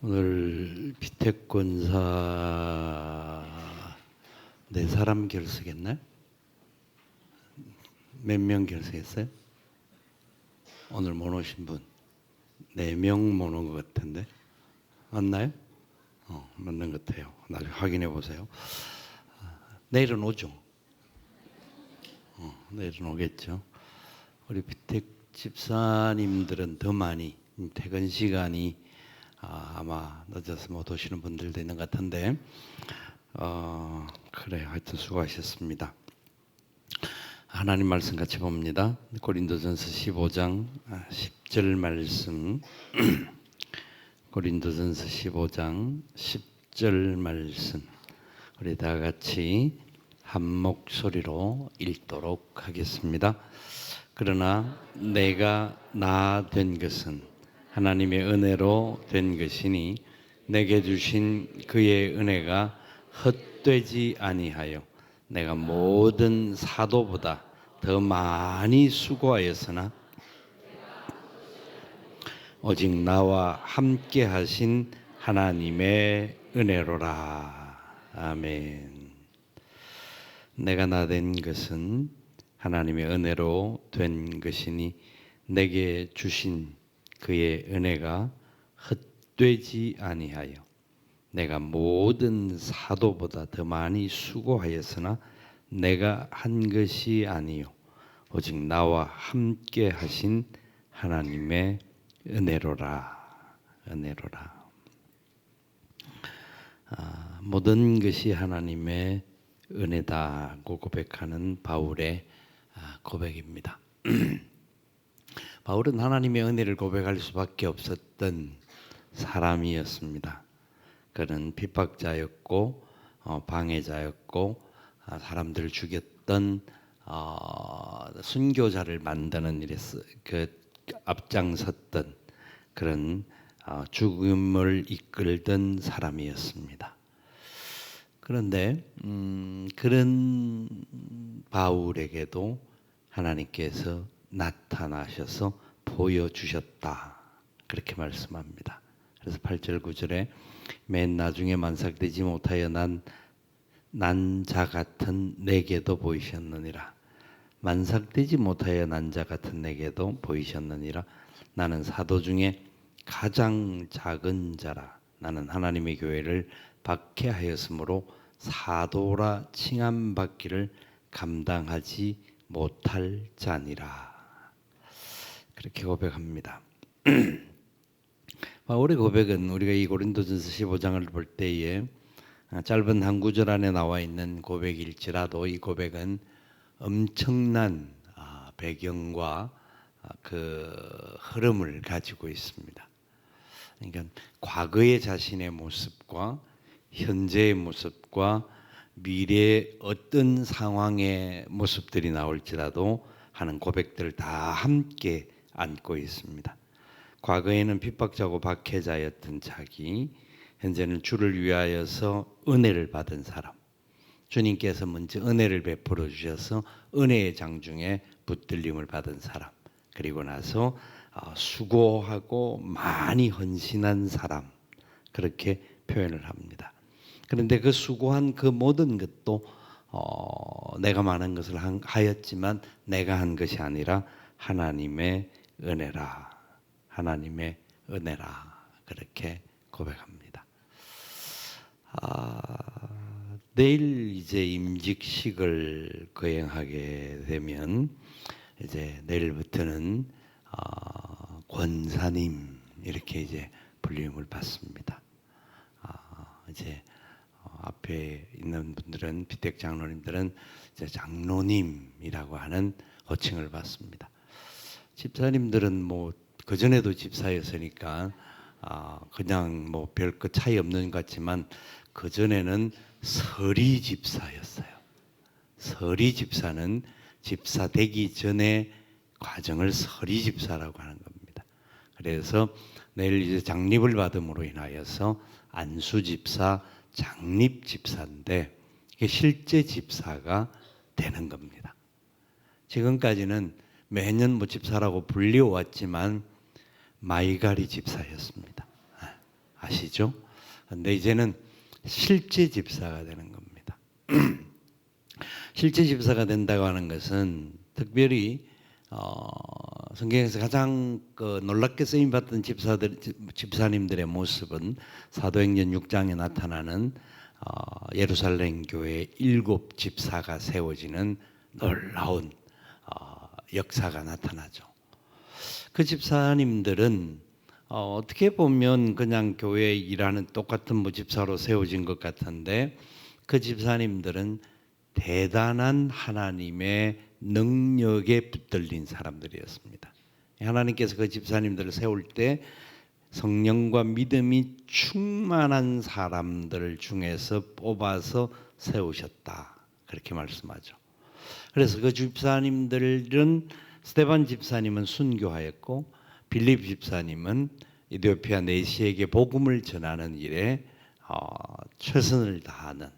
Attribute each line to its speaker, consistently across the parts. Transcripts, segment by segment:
Speaker 1: 오늘 비태권사 네 사람 결석했나요? 몇 명 결석했어요? 오늘 못 오신 분 4명 못 온 것 같은데 맞나요? 맞는 것 같아요. 나중에 확인해 보세요. 내일은 오죠? 내일은 오겠죠. 우리 비택 집사님들은 더 많이 퇴근 시간이 아마 늦어서 못 오시는 분들도 있는 것 같은데 그래 하여튼 수고하셨습니다. 하나님 말씀 같이 봅니다. 고린도전서 15장 10절 말씀 고린도전서 15장 10절 말씀 우리 다 같이 한 목소리로 읽도록 하겠습니다. 그러나 내가 나 된 것은 하나님의 은혜로 된 것이니 내게 주신 그의 은혜가 헛되지 아니하여 내가 모든 사도보다 더 많이 수고하였으나 오직 나와 함께 하신 하나님의 은혜로라. 아멘. 내가 나 된 것은 하나님의 은혜로 된 것이니 내게 주신 그의 은혜가 헛되지 아니하여 내가 모든 사도보다 더 많이 수고하였으나 내가 한 것이 아니요 오직 나와 함께 하신 하나님의 은혜로라. 은혜로라. 모든 것이 하나님의 은혜다고 고백하는 바울의 고백입니다. 바울은 하나님의 은혜를 고백할 수밖에 없었던 사람이었습니다. 그는 핍박자였고 방해자였고 사람들을 죽였던 순교자를 만드는 일에 앞장섰던 그런 죽음을 이끌던 사람이었습니다. 그런데 그런 바울에게도 하나님께서 나타나셔서 보여주셨다 그렇게 말씀합니다. 그래서 8절 9절에 맨 나중에 만삭되지 못하여 난 자 같은 내게도 보이셨느니라. 만삭되지 못하여 난 자 같은 내게도 보이셨느니라. 나는 사도 중에 가장 작은 자라. 나는 하나님의 교회를 박해하였으므로 사도라 칭함받기를 감당하지 못할 자니라. 그렇게 고백합니다. 바울의 고백은 우리가 이 고린도전서 15장을 볼 때에 짧은 한 구절 안에 나와 있는 고백일지라도 이 고백은 엄청난 배경과 그 흐름을 가지고 있습니다. 그러니까 과거의 자신의 모습과 현재의 모습과 미래의 어떤 상황의 모습들이 나올지라도 하는 고백들을 다 함께 안고 있습니다. 과거에는 핍박자고 박해자였던 자기, 현재는 주를 위하여서 은혜를 받은 사람, 주님께서 먼저 은혜를 베풀어 주셔서 은혜의 장중에 붙들림을 받은 사람, 그리고 나서 수고하고 많이 헌신한 사람, 그렇게 표현을 합니다. 그런데 그 수고한 그 모든 것도 내가 많은 것을 하였지만 내가 한 것이 아니라 하나님의 은혜라. 하나님의 은혜라. 그렇게 고백합니다. 내일 이제 임직식을 거행하게 되면 이제 내일부터는 권사님 이렇게 이제 불림을 받습니다. 이제 앞에 있는 분들은 비택 장로님들은 이제 장로님이라고 하는 호칭을 받습니다. 집사님들은 뭐 그 전에도 집사였으니까 그냥 뭐 별 그 차이 없는 것 같지만 그 전에는 서리 집사였어요. 서리 집사는 집사 되기 전에 과정을 서리 집사라고 하는 겁니다. 그래서 내일 이제 장립을 받음으로 인하여서 안수 집사, 장립 집사인데 이게 실제 집사가 되는 겁니다. 지금까지는 매년 뭐 집사라고 불려왔지만 마이가리 집사였습니다. 아시죠? 근데 이제는 실제 집사가 되는 겁니다. 실제 집사가 된다고 하는 것은 특별히 성경에서 가장 놀랍게 쓰임 받던 집사님들의 모습은 사도행전 6장에 나타나는 예루살렘 교회 7 집사가 세워지는 놀라운 역사가 나타나죠. 그 집사님들은 어떻게 보면 그냥 교회에 일하는 똑같은 집사로 세워진 것 같은데 그 집사님들은 대단한 하나님의 능력에 붙들린 사람들이었습니다. 하나님께서 그 집사님들을 세울 때 성령과 믿음이 충만한 사람들 중에서 뽑아서 세우셨다. 그렇게 말씀하죠. 그래서 그 집사님들은 스데반 집사님은 순교하였고 빌립 집사님은 이디오피아 내시에게 복음을 전하는 일에 최선을 다하는,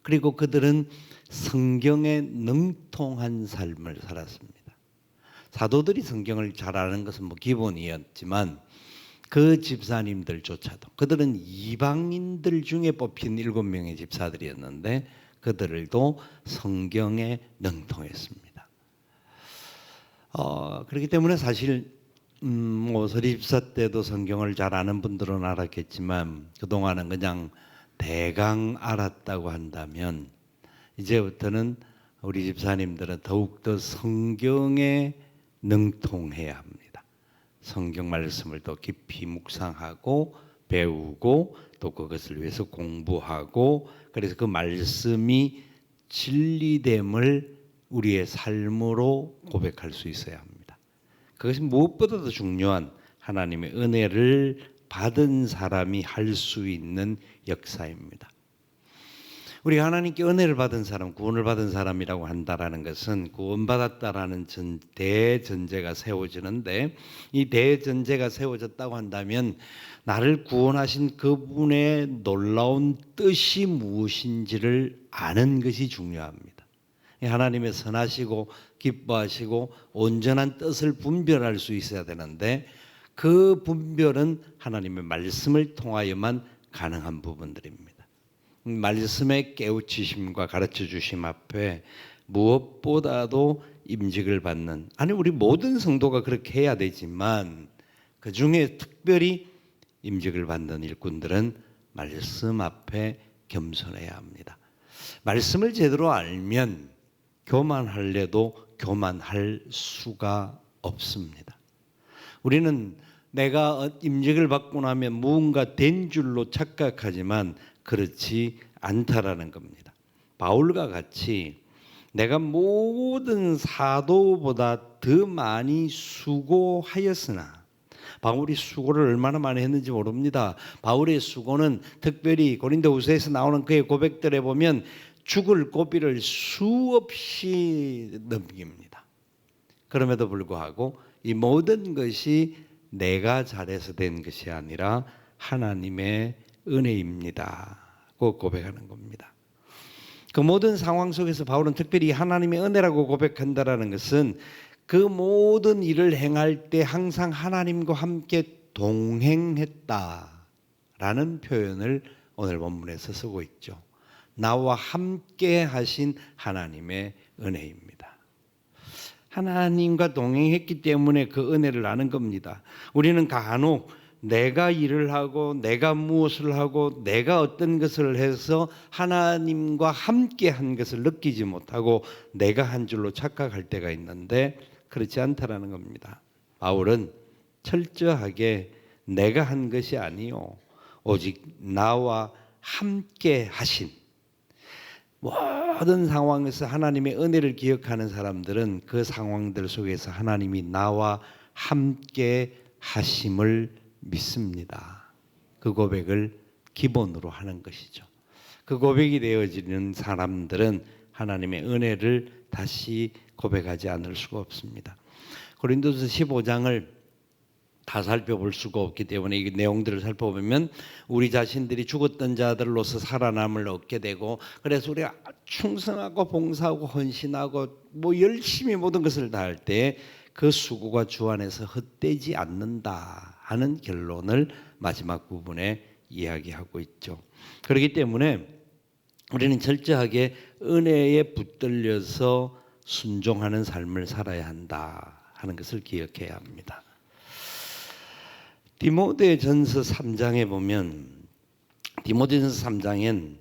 Speaker 1: 그리고 그들은 성경에 능통한 삶을 살았습니다. 사도들이 성경을 잘 아는 것은 기본이었지만 그 집사님들조차도 그들은 이방인들 중에 뽑힌 7명의 집사들이었는데 그들도 성경에 능통했습니다. 그렇기 때문에 사실 서리 집사 때도 성경을 잘 아는 분들은 알았겠지만 그동안은 그냥 대강 알았다고 한다면 이제부터는 우리 집사님들은 더욱더 성경에 능통해야 합니다. 성경 말씀을 더 깊이 묵상하고 배우고 또 그것을 위해서 공부하고, 그래서 그 말씀이 진리됨을 우리의 삶으로 고백할 수 있어야 합니다. 그것이 무엇보다도 중요한 하나님의 은혜를 받은 사람이 할 수 있는 역사입니다. 우리가 하나님께 은혜를 받은 사람, 구원을 받은 사람이라고 한다라는 것은 구원받았다라는 대전제가 세워지는데, 이 대전제가 세워졌다고 한다면 나를 구원하신 그분의 놀라운 뜻이 무엇인지를 아는 것이 중요합니다. 하나님의 선하시고 기뻐하시고 온전한 뜻을 분별할 수 있어야 되는데 그 분별은 하나님의 말씀을 통하여만 가능한 부분들입니다. 말씀의 깨우치심과 가르쳐주심 앞에 무엇보다도 임직을 받는, 우리 모든 성도가 그렇게 해야 되지만 그 중에 특별히 임직을 받는 일꾼들은 말씀 앞에 겸손해야 합니다. 말씀을 제대로 알면 교만할래도 교만할 수가 없습니다. 우리는 내가 임직을 받고 나면 무언가 된 줄로 착각하지만 그렇지 않다라는 겁니다. 바울과 같이 내가 모든 사도보다 더 많이 수고하였으나, 바울이 수고를 얼마나 많이 했는지 모릅니다. 바울의 수고는 특별히 고린도후서에서 나오는 그의 고백들에 보면 죽을 고비를 수없이 넘깁니다. 그럼에도 불구하고 이 모든 것이 내가 잘해서 된 것이 아니라 하나님의 은혜입니다고 고백하는 겁니다. 그 모든 상황 속에서 바울은 특별히 하나님의 은혜라고 고백한다라는 것은 그 모든 일을 행할 때 항상 하나님과 함께 동행했다라는 표현을 오늘 본문에서 쓰고 있죠. 나와 함께 하신 하나님의 은혜입니다. 하나님과 동행했기 때문에 그 은혜를 아는 겁니다. 우리는 간혹 내가 일을 하고 내가 무엇을 하고 내가 어떤 것을 해서 하나님과 함께 한 것을 느끼지 못하고 내가 한 줄로 착각할 때가 있는데 그렇지 않다라는 겁니다. 바울은 철저하게 내가 한 것이 아니요 오직 나와 함께 하신, 모든 상황에서 하나님의 은혜를 기억하는 사람들은 그 상황들 속에서 하나님이 나와 함께 하심을 믿습니다. 그 고백을 기본으로 하는 것이죠. 그 고백이 되어지는 사람들은 하나님의 은혜를 다시 고백하지 않을 수가 없습니다. 고린도서 15장을 다 살펴볼 수가 없기 때문에 이 내용들을 살펴보면 우리 자신들이 죽었던 자들로서 살아남을 얻게 되고, 그래서 우리가 충성하고 봉사하고 헌신하고 열심히 모든 것을 다할 때 그 수고가 주 안에서 헛되지 않는다 하는 결론을 마지막 부분에 이야기하고 있죠. 그렇기 때문에 우리는 철저하게 은혜에 붙들려서 순종하는 삶을 살아야 한다 하는 것을 기억해야 합니다. 디모데전서 3장에 보면 디모데전서 3장엔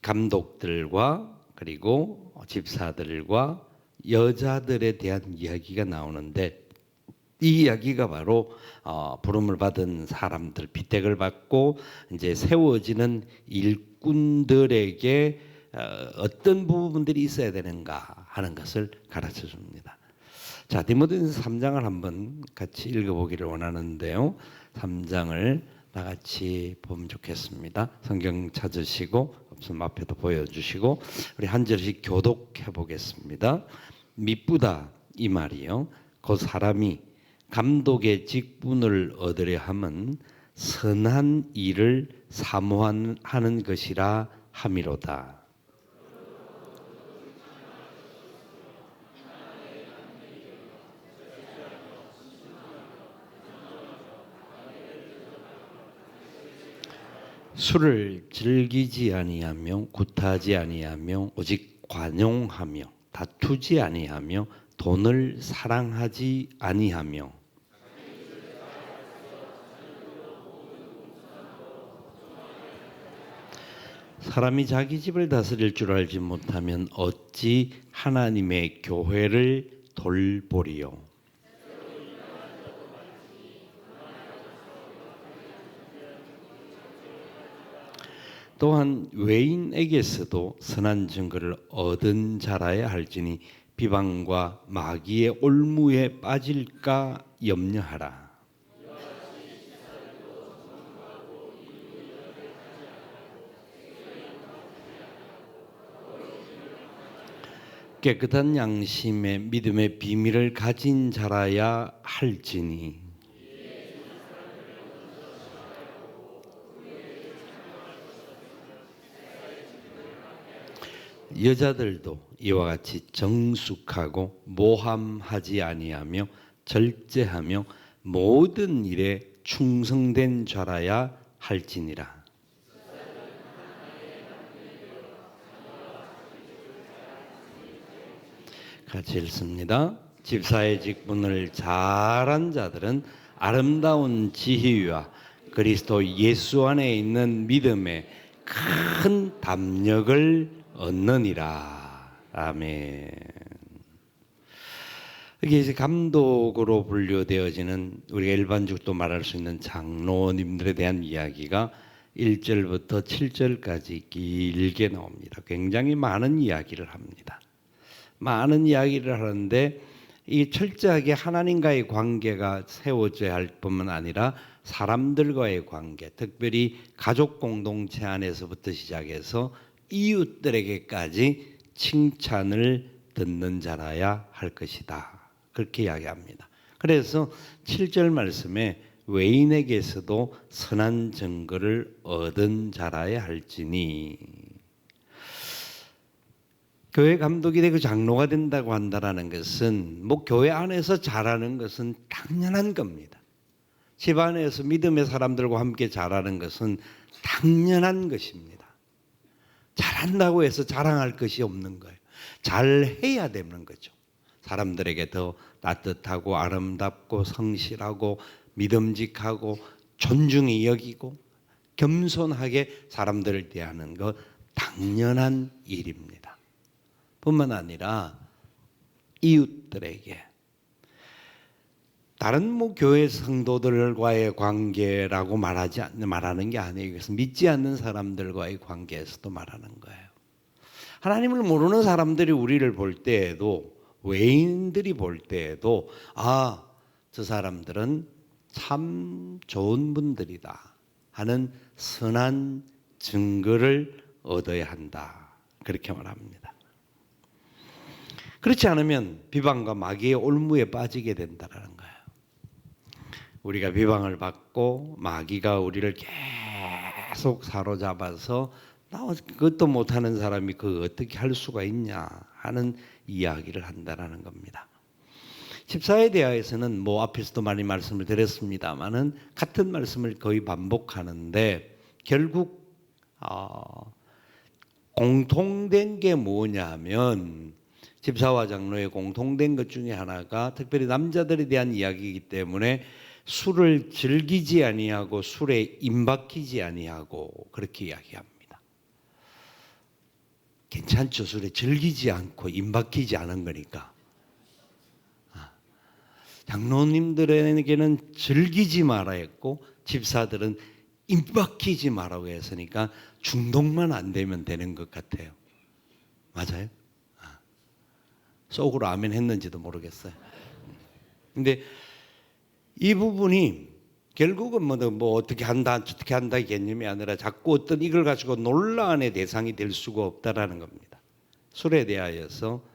Speaker 1: 감독들과 그리고 집사들과 여자들에 대한 이야기가 나오는데 이 이야기가 바로 부름을 받은 사람들, 비택을 받고 이제 세워지는 일꾼들에게 어떤 부분들이 있어야 되는가 하는 것을 가르쳐 줍니다. 자, 디모데전서 3장을 한번 같이 읽어보기를 원하는데요. 3장을 다 같이 보면 좋겠습니다. 성경 찾으시고 없으면 앞에도 보여주시고 우리 한 절씩 교독해 보겠습니다. 미쁘다 이 말이요. 그 사람이 감독의 직분을 얻으려 함은 선한 일을 사모하는 것이라 함이로다. 술을 즐기지 아니하며 구타하지 아니하며 오직 관용하며 다투지 아니하며 돈을 사랑하지 아니하며 사람이 자기 집을 다스릴 줄 알지 못하면 어찌 하나님의 교회를 돌보리요. 또한 외인에게서도 선한 증거를 얻은 자라야 할지니 비방과 마귀의 올무에 빠질까 염려하라. 깨끗한 양심의 믿음의 비밀을 가진 자라야 할지니 여자들도 이와 같이 정숙하고 모함하지 아니하며 절제하며 모든 일에 충성된 자라야 할지니라. 같이 읽습니다. 집사의 직분을 잘한 자들은 아름다운 지혜와 그리스도 예수 안에 있는 믿음에 큰 담력을 얻느니라. 아멘. 이게 이제 감독으로 분류되어지는 우리가 일반적으로 말할 수 있는 장로님들에 대한 이야기가 1절부터 7절까지 길게 나옵니다. 굉장히 많은 이야기를 합니다. 많은 이야기를 하는데 이 철저하게 하나님과의 관계가 세워져야 할 뿐만 아니라 사람들과의 관계, 특별히 가족 공동체 안에서부터 시작해서 이웃들에게까지 칭찬을 듣는 자라야 할 것이다. 그렇게 이야기합니다. 그래서 7절 말씀에 외인에게서도 선한 증거를 얻은 자라야 할지니 교회 감독이 되고 장로가 된다고 한다는 것은 뭐 교회 안에서 잘하는 것은 당연한 겁니다. 집안에서 믿음의 사람들과 함께 잘하는 것은 당연한 것입니다. 잘한다고 해서 자랑할 것이 없는 거예요. 잘해야 되는 거죠. 사람들에게 더 따뜻하고 아름답고 성실하고 믿음직하고 존중히 여기고 겸손하게 사람들을 대하는 것 당연한 일입니다. 뿐만 아니라 이웃들에게 다른 교회 성도들과의 관계라고 말하는 게 아니에요. 이것은 믿지 않는 사람들과의 관계에서도 말하는 거예요. 하나님을 모르는 사람들이 우리를 볼 때에도 외인들이 볼 때에도 저 사람들은 참 좋은 분들이다 하는 선한 증거를 얻어야 한다. 그렇게 말합니다. 그렇지 않으면 비방과 마귀의 올무에 빠지게 된다는 거예요. 우리가 비방을 받고 마귀가 우리를 계속 사로잡아서 나 그것도 못하는 사람이 그거 어떻게 할 수가 있냐 하는 이야기를 한다라는 겁니다. 집사에 대하여서는 뭐 앞에서도 많이 말씀을 드렸습니다만은 같은 말씀을 거의 반복하는데 결국 공통된 게 뭐냐면 집사와 장로의 공통된 것 중에 하나가 특별히 남자들에 대한 이야기이기 때문에 술을 즐기지 아니하고 술에 임박히지 아니하고 그렇게 이야기합니다. 괜찮죠? 술에 즐기지 않고 임박히지 않은 거니까. 장로님들에게는 즐기지 말아 했고 집사들은 임박히지 말라고 했으니까 중독만 안 되면 되는 것 같아요. 맞아요? 속으로 아멘 했는지도 모르겠어요. 근데 이 부분이 결국은 뭐 어떻게 한다 개념이 아니라 자꾸 어떤 이걸 가지고 논란의 대상이 될 수가 없다라는 겁니다. 술에 대하여서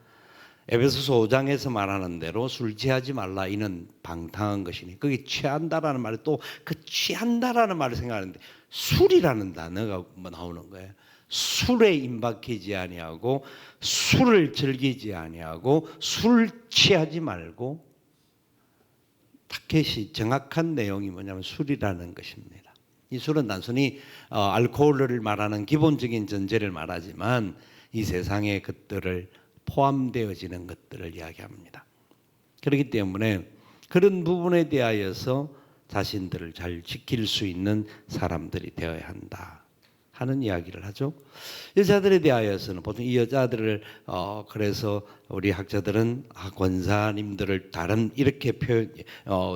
Speaker 1: 에베소서 5장에서 말하는 대로 술 취하지 말라 이는 방탕한 것이니 거기 취한다라는 말이 또 그 취한다라는 말을 생각하는데 술이라는 단어가 나오는 거예요. 술에 임박히지 아니하고 술을 즐기지 아니하고 술 취하지 말고 타켓이 정확한 내용이 뭐냐면 술이라는 것입니다. 이 술은 단순히 알코올을 말하는 기본적인 전제를 말하지만 이 세상의 것들을 포함되어지는 것들을 이야기합니다. 그렇기 때문에 그런 부분에 대하여서 자신들을 잘 지킬 수 있는 사람들이 되어야 한다 하는 이야기를 하죠. 여자들에 대하여서는 보통 이 여자들을 그래서 우리 학자들은 권사님들을 다른 이렇게 표현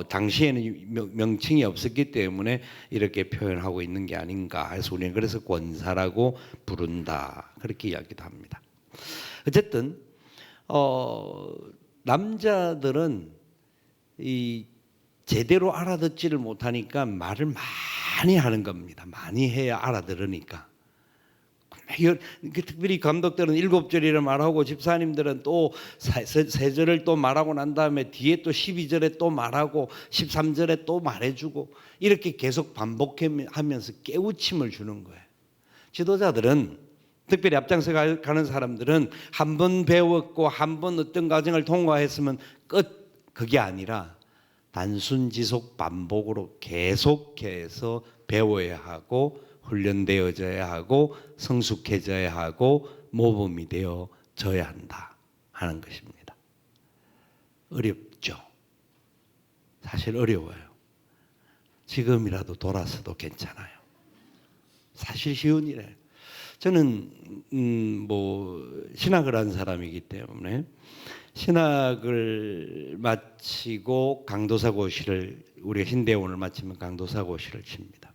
Speaker 1: 당시에는 명칭이 없었기 때문에 이렇게 표현하고 있는 게 아닌가 해서 우리는 그래서 권사라고 부른다 그렇게 이야기도 합니다. 어쨌든 남자들은 이 제대로 알아듣지를 못하니까 말을 많이 하는 겁니다. 많이 해야 알아들으니까. 특별히 감독들은 7절이라 말하고 집사님들은 또 3절을 또 말하고 난 다음에 뒤에 또 12절에 또 말하고 13절에 또 말해주고 이렇게 계속 반복하면서 깨우침을 주는 거예요. 지도자들은 특별히 앞장서 가는 사람들은 한 번 배웠고 한 번 어떤 과정을 통과했으면 끝 그게 아니라 단순 지속 반복으로 계속해서 배워야 하고 훈련되어져야 하고 성숙해져야 하고 모범이 되어져야 한다 하는 것입니다. 어렵죠. 사실 어려워요. 지금이라도 돌아서도 괜찮아요. 사실 쉬운 일이에요. 저는 신학을 한 사람이기 때문에 신학을 마치고 강도사고시를 우리가 신대원을 마치면 강도사고시를 칩니다.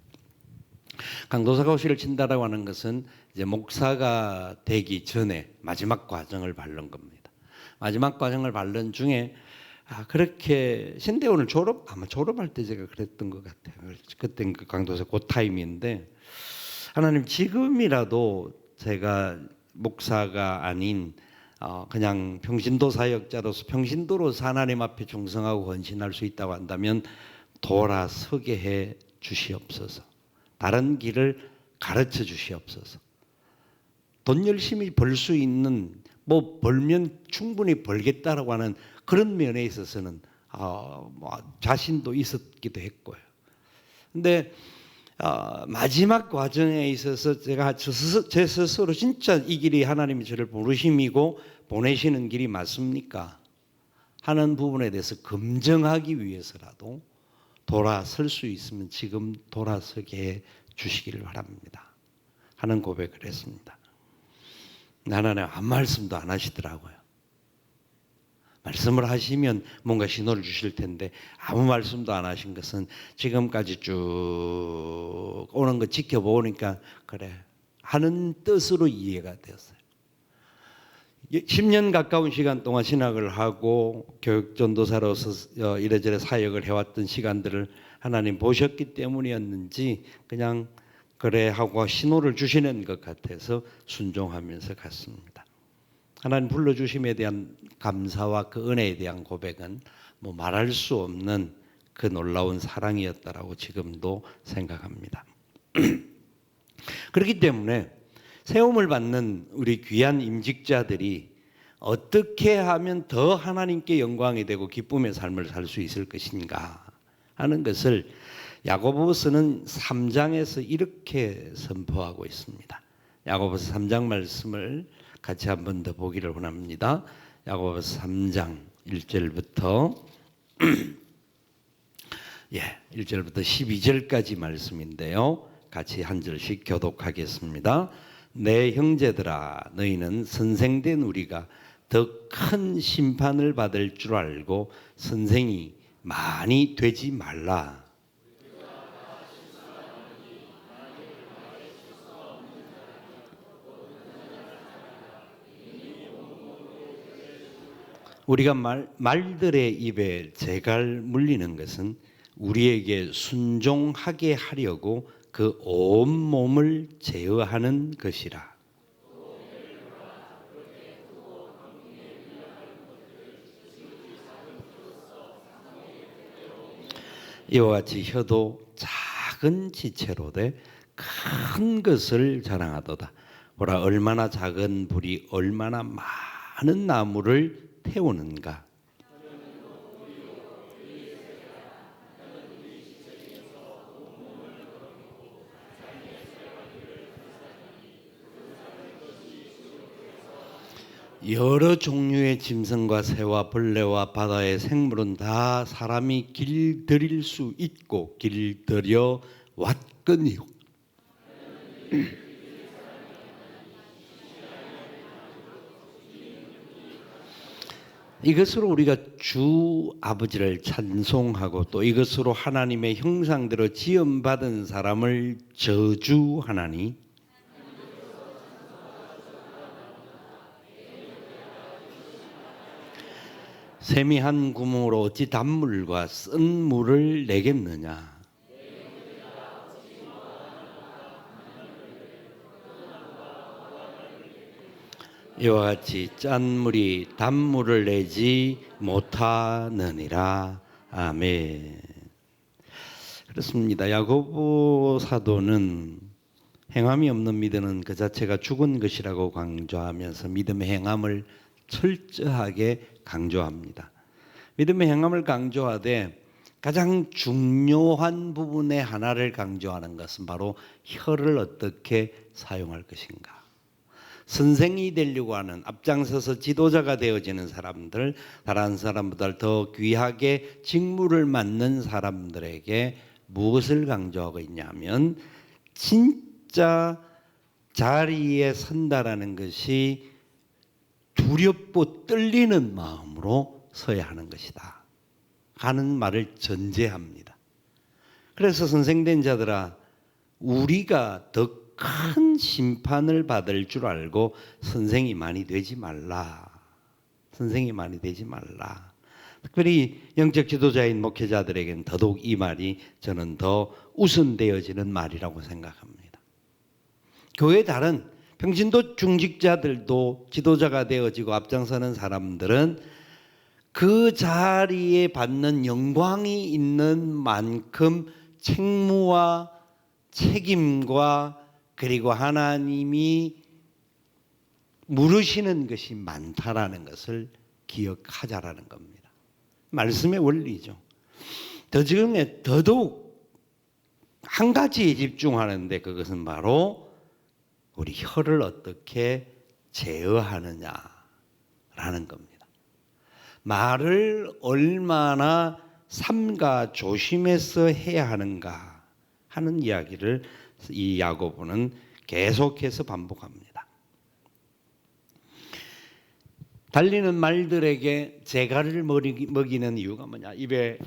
Speaker 1: 강도사고시를 친다라고 하는 것은 이제 목사가 되기 전에 마지막 과정을 밟는 겁니다. 마지막 과정을 밟는 중에 그렇게 신대원을 아마 졸업할 때 제가 그랬던 것 같아요. 그때는 그 강도사 그 타임인데 하나님 지금이라도 제가 목사가 아닌 그냥 평신도 사역자로서 평신도로서 하나님 앞에 충성하고 헌신할 수 있다고 한다면 돌아서게 해 주시옵소서. 다른 길을 가르쳐 주시옵소서. 돈 열심히 벌 수 있는 벌면 충분히 벌겠다라고 하는 그런 면에 있어서는 자신도 있었기도 했고요. 근데 마지막 과정에 있어서 제가 제 스스로 진짜 이 길이 하나님이 저를 부르심이고 보내시는 길이 맞습니까? 하는 부분에 대해서 검증하기 위해서라도 돌아설 수 있으면 지금 돌아서게 해 주시기를 바랍니다. 하는 고백을 했습니다. 하나님 아무 말씀도 안 하시더라고요. 말씀을 하시면 뭔가 신호를 주실 텐데 아무 말씀도 안 하신 것은 지금까지 쭉 오는 거 지켜보니까 그래 하는 뜻으로 이해가 되었어요. 10년 가까운 시간 동안 신학을 하고 교육전도사로서 이래저래 사역을 해왔던 시간들을 하나님 보셨기 때문이었는지 그냥 그래 하고 신호를 주시는 것 같아서 순종하면서 갔습니다. 하나님 불러주심에 대한 감사와 그 은혜에 대한 고백은 말할 수 없는 그 놀라운 사랑이었다라고 지금도 생각합니다. 그렇기 때문에 세움을 받는 우리 귀한 임직자들이 어떻게 하면 더 하나님께 영광이 되고 기쁨의 삶을 살 수 있을 것인가 하는 것을 야고보서는 3장에서 이렇게 선포하고 있습니다. 야고보서 3장 말씀을 같이 한 번 더 보기를 원합니다. 야고보서 3장 1절부터 1절부터 12절까지 말씀인데요. 같이 한 절씩 교독하겠습니다. 내 형제들아, 너희는 선생된 우리가 더 큰 심판을 받을 줄 알고 선생이 많이 되지 말라. 우리가 말들의 입에 재갈 물리는 것은 우리에게 순종하게 하려고 그 온 몸을 제어하는 것이라. 이와 같이 혀도 작은 지체로되 큰 것을 자랑하도다. 보라, 얼마나 작은 불이 얼마나 많은 나무를 태우는가. 여러 종류의 짐승과 새와 벌레와 바다의 생물은 다 사람이 길들일 수 있고 길들여 왔거니요. 이것으로 우리가 주 아버지를 찬송하고 또 이것으로 하나님의 형상대로 지음받은 사람을 저주하나니 샘이 한 구멍으로 어찌 단물과 쓴 물을 내겠느냐. 이와 같이 짠 물이 단물을 내지 못하느니라. 아멘. 그렇습니다. 야고보 사도는 행함이 없는 믿음은 그 자체가 죽은 것이라고 강조하면서 믿음의 행함을 철저하게 강조합니다. 믿음의 행함을 강조하되 가장 중요한 부분의 하나를 강조하는 것은 바로 혀를 어떻게 사용할 것인가. 선생이 되려고 하는 앞장서서 지도자가 되어지는 사람들, 다른 사람보다 더 귀하게 직무를 맡는 사람들에게 무엇을 강조하고 있냐면 진짜 자리에 선다라는 것이 두렵고 떨리는 마음으로 서야 하는 것이다 하는 말을 전제합니다. 그래서 선생된 자들아, 우리가 더 큰 심판을 받을 줄 알고 선생이 많이 되지 말라. 선생이 많이 되지 말라. 특별히 영적 지도자인 목회자들에게는 더더욱 이 말이 저는 더 우선되어지는 말이라고 생각합니다. 교회 다른 평신도 중직자들도 지도자가 되어지고 앞장서는 사람들은 그 자리에 받는 영광이 있는 만큼 책무와 책임과 그리고 하나님이 물으시는 것이 많다라는 것을 기억하자라는 겁니다. 말씀의 원리죠. 더중에 더더욱 한 가지에 집중하는데 그것은 바로 우리 혀를 어떻게 제어하느냐라는 겁니다. 말을 얼마나 삼가 조심해서 해야 하는가 하는 이야기를 이 야고보는 계속해서 반복합니다. 달리는 말들에게 재갈을 먹이는 이유가 뭐냐? 입에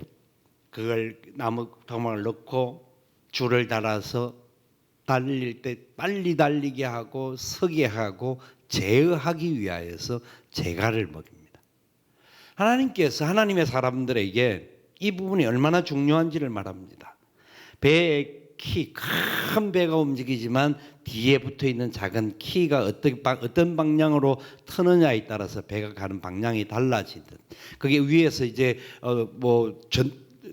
Speaker 1: 그걸 나무 토막을 넣고 줄을 달아서 달릴 때 빨리 달리게 하고 서게 하고 제어하기 위하여서 재갈을 먹입니다. 하나님께서 하나님의 사람들에게 이 부분이 얼마나 중요한지를 말합니다. 배의 키, 큰 배가 움직이지만 뒤에 붙어있는 작은 키가 어떤 방향으로 트느냐에 따라서 배가 가는 방향이 달라지듯 그게 위에서 이제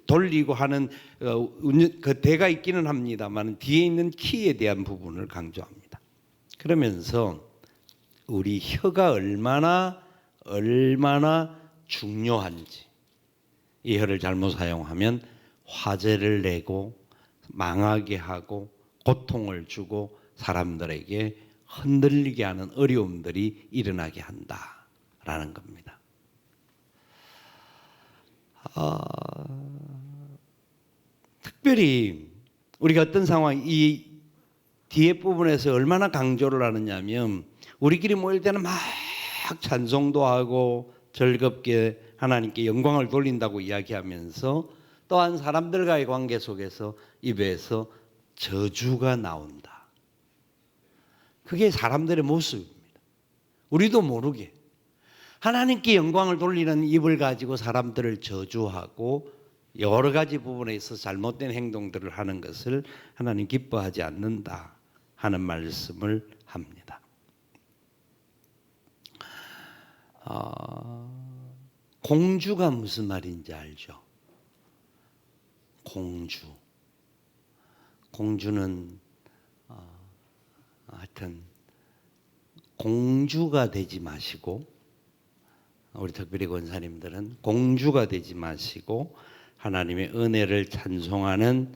Speaker 1: 돌리고 하는 그 대가 있기는 합니다만 뒤에 있는 키에 대한 부분을 강조합니다. 그러면서 우리 혀가 얼마나 얼마나 중요한지, 이 혀를 잘못 사용하면 화재를 내고 망하게 하고 고통을 주고 사람들에게 흔들리게 하는 어려움들이 일어나게 한다라는 겁니다. 특별히 우리가 어떤 상황, 이 뒤에 부분에서 얼마나 강조를 하느냐면 우리끼리 모일 때는 막 찬송도 하고 즐겁게 하나님께 영광을 돌린다고 이야기하면서 또한 사람들과의 관계 속에서 입에서 저주가 나온다. 그게 사람들의 모습입니다. 우리도 모르게 하나님께 영광을 돌리는 입을 가지고 사람들을 저주하고 여러 가지 부분에 있어서 잘못된 행동들을 하는 것을 하나님 기뻐하지 않는다 하는 말씀을 합니다. 공주가 무슨 말인지 알죠? 공주는 하여튼 공주가 되지 마시고, 우리 특별히 권사님들은 공주가 되지 마시고 하나님의 은혜를 찬송하는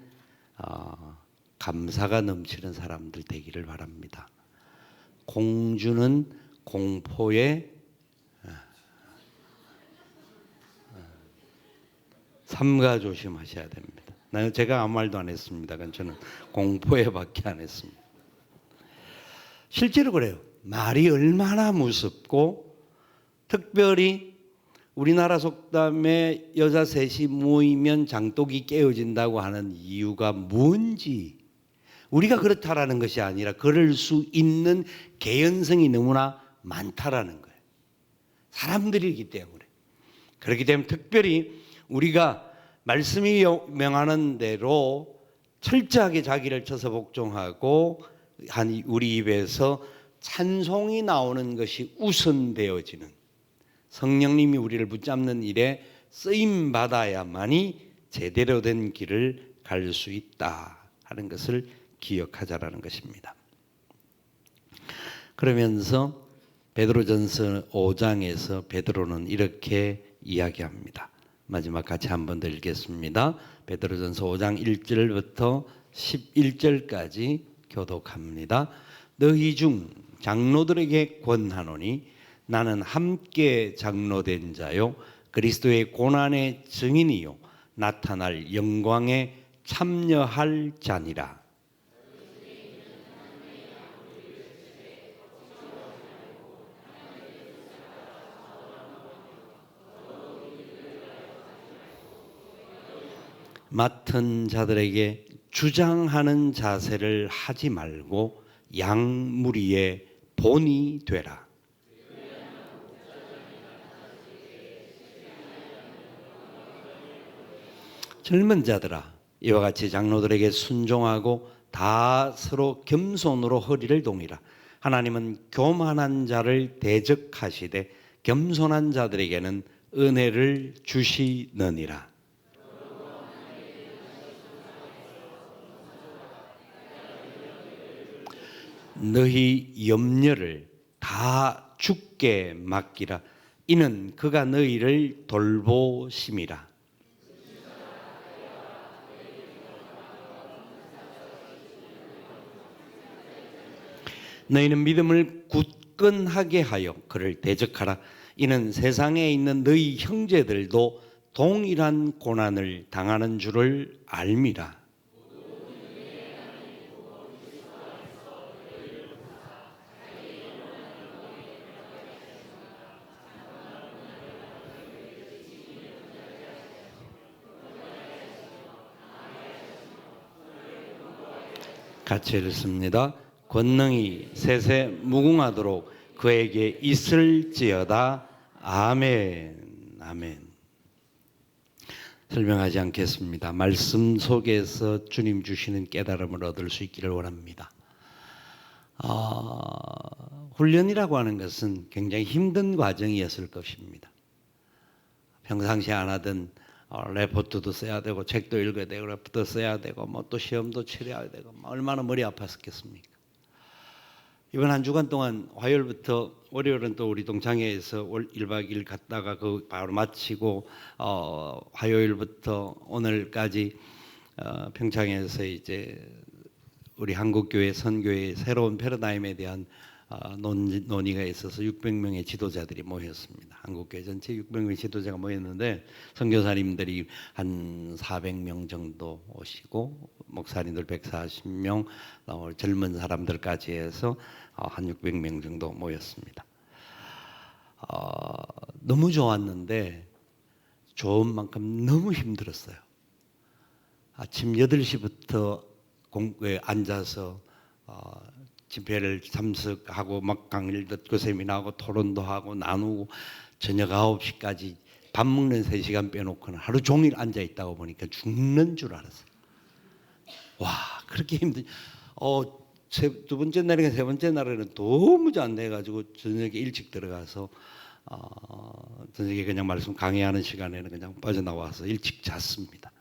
Speaker 1: 감사가 넘치는 사람들 되기를 바랍니다. 공주는 공포에 삼가 조심하셔야 됩니다. 제가 아무 말도 안 했습니다. 저는 공포에밖에 안 했습니다. 실제로 그래요. 말이 얼마나 무섭고, 특별히 우리나라 속담에 여자 셋이 모이면 장독이 깨어진다고 하는 이유가 뭔지, 우리가 그렇다라는 것이 아니라 그럴 수 있는 개연성이 너무나 많다라는 거예요. 사람들이기 때문에. 그렇기 때문에 특별히 우리가 말씀이 명하는 대로 철저하게 자기를 쳐서 복종하고 한 우리 입에서 찬송이 나오는 것이 우선되어지는, 성령님이 우리를 붙잡는 일에 쓰임 받아야만이 제대로 된 길을 갈 수 있다 하는 것을 기억하자라는 것입니다. 그러면서 베드로전서 5장에서 베드로는 이렇게 이야기합니다. 마지막 같이 한 번 더 읽겠습니다. 베드로전서 5장 1절부터 11절까지 교독합니다. 너희 중 장로들에게 권하노니 나는 함께 장로된 자요 그리스도의 고난의 증인이요 나타날 영광에 참여할 자니라. 맡은 자들에게 주장하는 자세를 하지 말고 양무리의 본이 되라. 젊은 자들아, 이와 같이 장로들에게 순종하고 다 서로 겸손으로 허리를 동이라. 하나님은 교만한 자를 대적하시되 겸손한 자들에게는 은혜를 주시느니라. 너희 염려를 다 주께 맡기라. 이는 그가 너희를 돌보심이라. 너희는 믿음을 굳건하게 하여 그를 대적하라. 이는 세상에 있는 너희 형제들도 동일한 고난을 당하는 줄을 알미라. 같이 읽습니다. 권능이 세세 무궁하도록 그에게 있을지어다. 아멘. 아멘. 설명하지 않겠습니다. 말씀 속에서 주님 주시는 깨달음을 얻을 수 있기를 원합니다. 훈련이라고 하는 것은 굉장히 힘든 과정이었을 것입니다. 평상시에 안 하던 레포트도 써야 되고 책도 읽어야 되고 레포트도 써야 되고 또 시험도 치러야 되고 얼마나 머리 아팠겠습니까? 이번 한 주간 동안 화요일부터 월요일은 또 우리 동창회에서 1박 2일 갔다가 그 바로 마치고 화요일부터 오늘까지 평창에서 이제 우리 한국교회 선교의 새로운 패러다임에 대한 논의가 있어서 600명의 지도자들이 모였습니다. 한국교회 전체 600명의 지도자가 모였는데 선교사님들이 한 400명 정도 오시고 목사님들 140명, 젊은 사람들까지 해서 한 600명 정도 모였습니다. 너무 좋았는데 좋은 만큼 너무 힘들었어요. 아침 8시부터 공부에 앉아서 집회를 참석하고 막 강의를 듣고 세미나하고 토론도 하고 나누고 저녁 9시까지 밥 먹는 3시간 빼놓고는 하루 종일 앉아 있다고 보니까 죽는 줄 알았어요. 와, 그렇게 힘들. 두 번째 날이나 세 번째 날에는 도무지 안 돼가지고 저녁에 일찍 들어가서 저녁에 그냥 말씀 강의하는 시간에는 그냥 빠져나와서 일찍 잤습니다.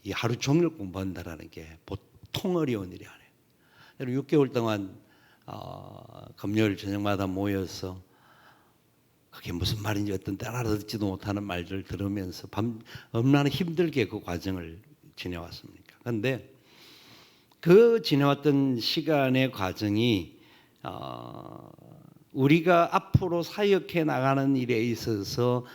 Speaker 1: 이 하루 종일 공부한다라는 게 보통 어려운 일이 아니에요. 6개월 동안 금요일 저녁마다 모여서 그게 무슨 말인지 어떤 때 알아듣지도 못하는 말들을 들으면서 얼마나 힘들게 그 과정을 지내왔습니까? 그런데 그 지내왔던 시간의 과정이 우리가 앞으로 사역해 나가는 일에 있어서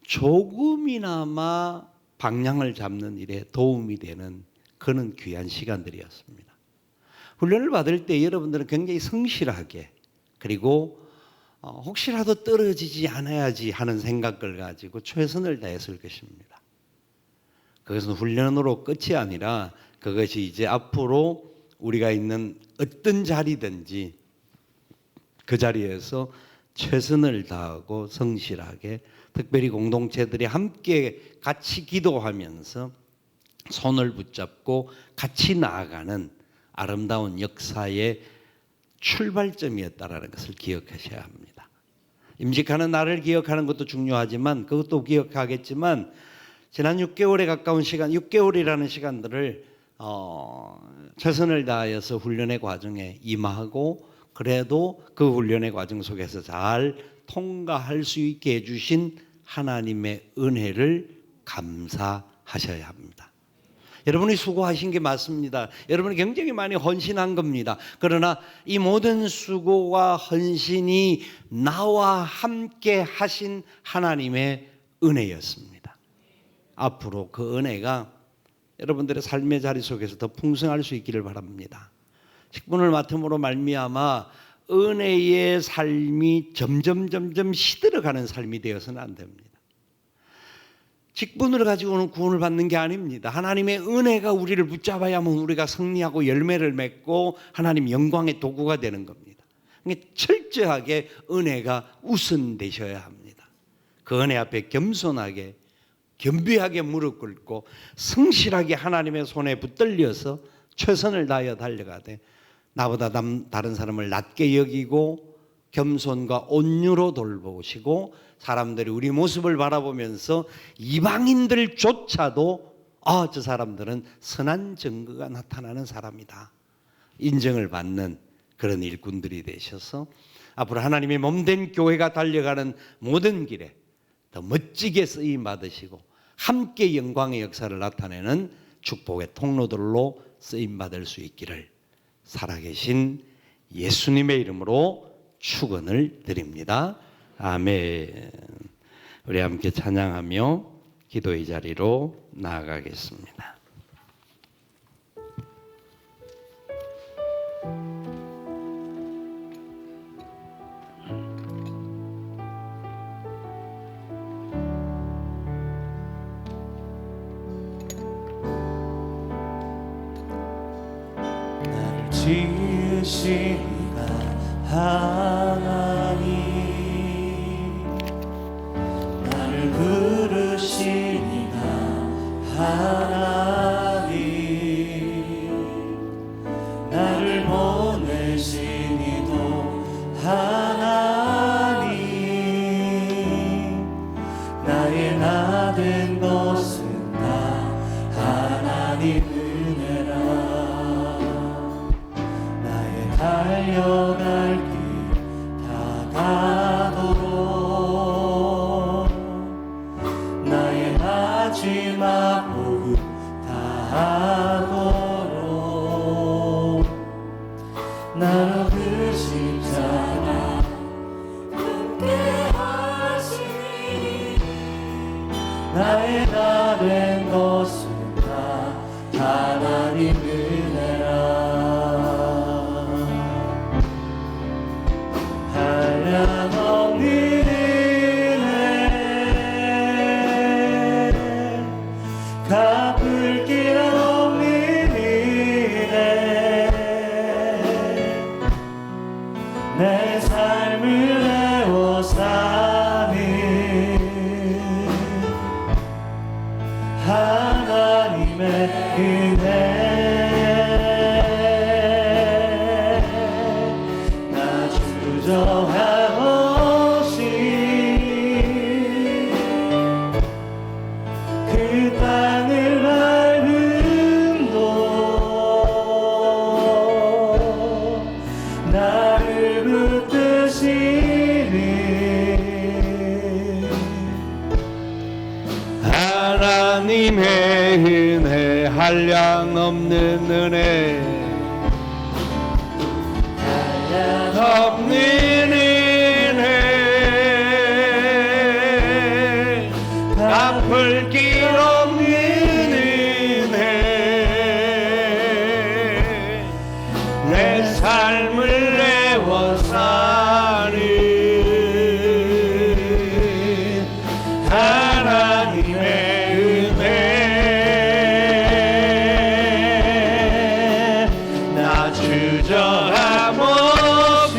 Speaker 1: 조금이나마 방향을 잡는 일에 도움이 되는 그런 귀한 시간들이었습니다. 훈련을 받을 때 여러분들은 굉장히 성실하게 그리고 혹시라도 떨어지지 않아야지 하는 생각을 가지고 최선을 다했을 것입니다. 그것은 훈련으로 끝이 아니라 그것이 이제 앞으로 우리가 있는 어떤 자리든지 그 자리에서 최선을 다하고 성실하게 특별히 공동체들이 함께 같이 기도하면서 손을 붙잡고 같이 나아가는 아름다운 역사의 출발점이었다라는 것을 기억하셔야 합니다. 임직하는 나를 기억하는 것도 중요하지만 그것도 기억하겠지만 지난 6개월에 가까운 시간, 6개월이라는 시간들을 최선을 다하여서 훈련의 과정에 임하고 그래도 그 훈련의 과정 속에서 잘 통과할 수 있게 해주신 하나님의 은혜를 감사하셔야 합니다. 여러분이 수고하신 게 맞습니다. 여러분이 굉장히 많이 헌신한 겁니다. 그러나 이 모든 수고와 헌신이 나와 함께 하신 하나님의 은혜였습니다. 앞으로 그 은혜가 여러분들의 삶의 자리 속에서 더 풍성할 수 있기를 바랍니다. 직분을 맡음으로 말미암아 은혜의 삶이 점점 시들어가는 삶이 되어서는 안 됩니다. 직분을 가지고는 구원을 받는 게 아닙니다. 하나님의 은혜가 우리를 붙잡아야만 우리가 승리하고 열매를 맺고 하나님 영광의 도구가 되는 겁니다. 그러니까 철저하게 은혜가 우선되셔야 합니다. 그 은혜 앞에 겸손하게 겸비하게 무릎 꿇고 성실하게 하나님의 손에 붙들려서 최선을 다하여 달려가되 나보다 다른 사람을 낮게 여기고 겸손과 온유로 돌보시고 사람들이 우리 모습을 바라보면서 이방인들조차도 저 사람들은 선한 증거가 나타나는 사람이다 인정을 받는 그런 일꾼들이 되셔서 앞으로 하나님의 몸된 교회가 달려가는 모든 길에 더 멋지게 쓰임 받으시고 함께 영광의 역사를 나타내는 축복의 통로들로 쓰임 받을 수 있기를 살아계신 예수님의 이름으로 축원을 드립니다. 아멘. 우리 함께 찬양하며 기도의 자리로 나아가겠습니다.
Speaker 2: 나를 지으시니가 하나님 나를 부르시니가 하나님 나를 보내시니도 하나님 나의 나 된 것은 다 하나님 은혜라 나의 달려 하도록 나로 그 십자가 함께 하시니 나의 나 된 것은 다 하나님 은혜라 한량없는 은혜 갚을 길 없는 은혜 내 삶을 내워 사는 하나님의 은혜 나 주저함 없이 그 땅을 밟음도 나를 붙드시는
Speaker 1: 하나님의 은혜 한량없는 은혜 없는 은혜 갚을 길 없는 은혜 내 삶을 내워 사는 하나님의 은혜 나 주저함 없이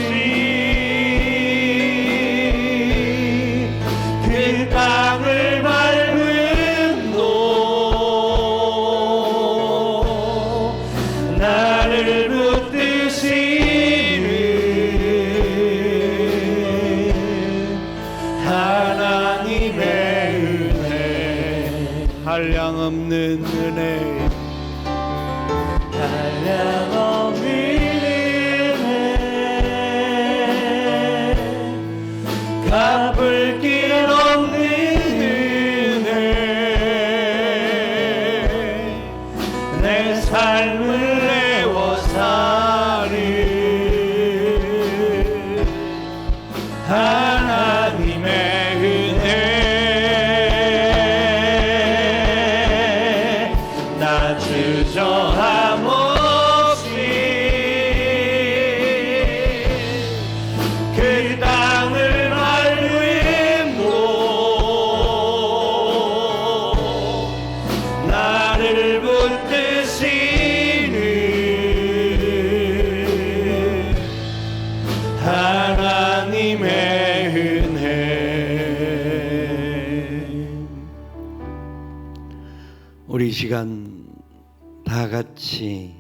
Speaker 1: 그 땅을 밟음도 나를 붙드시는 하나님의 은혜 한량없는 은혜
Speaker 2: 한량없는 은혜
Speaker 1: 갚을 길 없는 은혜 내 삶을 내워 사는 하나님의 은혜 나 주저함 없이 그 땅을 밟음도 나를 붙드시는 하나님의 은혜 우리 시간 다 같이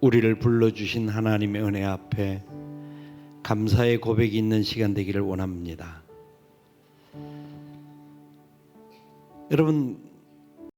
Speaker 1: 우리를 불러주신 하나님의 은혜 앞에 감사의 고백이 있는 시간 되기를 원합니다. 여러분